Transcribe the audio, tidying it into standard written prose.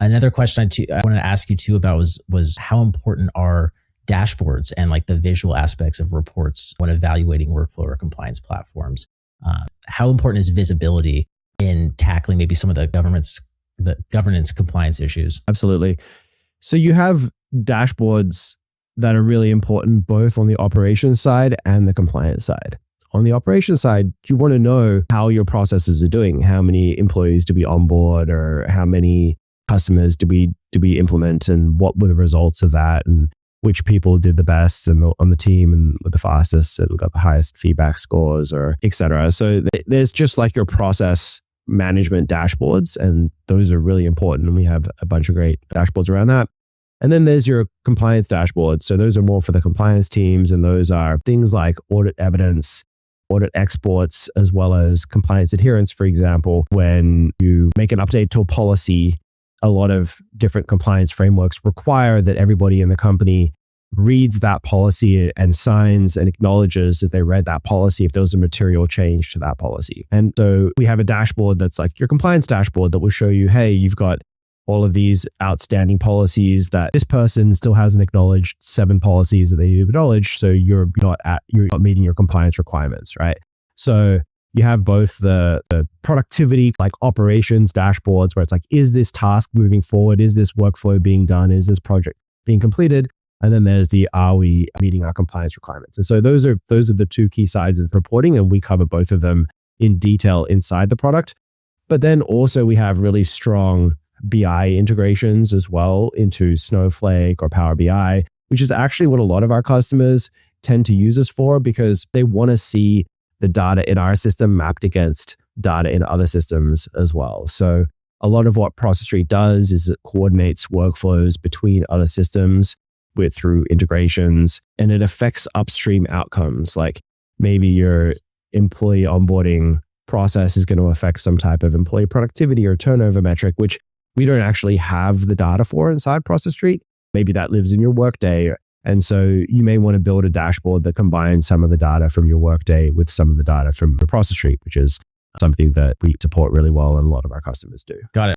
Another question I wanted to ask you too about was how important are dashboards and like the visual aspects of reports when evaluating workflow or compliance platforms? How important is visibility in tackling maybe some of the governance compliance issues? Absolutely. So you have dashboards that are really important both on the operations side and the compliance side. On the operations side, you want to know how your processes are doing. How many employees do we onboard, or how many customers do we implement, and what were the results of that, and which people did the best and on the team and were the fastest and got the highest feedback scores, or et cetera. So there's just like your process management dashboards, and those are really important. And we have a bunch of great dashboards around that. And then there's your compliance dashboards. So those are more for the compliance teams, and those are things like audit evidence, audit exports, as well as compliance adherence. For example, when you make an update to a policy, a lot of different compliance frameworks require that everybody in the company reads that policy and signs and acknowledges that they read that policy if there was a material change to that policy. And so we have a dashboard that's like your compliance dashboard that will show you, hey, you've got all of these outstanding policies that this person still hasn't acknowledged 7 policies that they need to acknowledge. So you're not meeting your compliance requirements, right? So you have both the productivity, like operations dashboards, where it's like, is this task moving forward? Is this workflow being done? Is this project being completed? And then there's the, are we meeting our compliance requirements? And so those are the 2 key sides of reporting, and we cover both of them in detail inside the product. But then also we have really strong BI integrations as well into Snowflake or Power BI, which is actually what a lot of our customers tend to use us for, because they want to see the data in our system mapped against data in other systems as well. So a lot of what ProcessStreet does is it coordinates workflows between other systems through integrations, and it affects upstream outcomes. Like maybe your employee onboarding process is going to affect some type of employee productivity or turnover metric, which we don't actually have the data for inside ProcessStreet. Maybe that lives in your Workday. And so you may want to build a dashboard that combines some of the data from your Workday with some of the data from the ProcessStreet, which is something that we support really well and a lot of our customers do. Got it.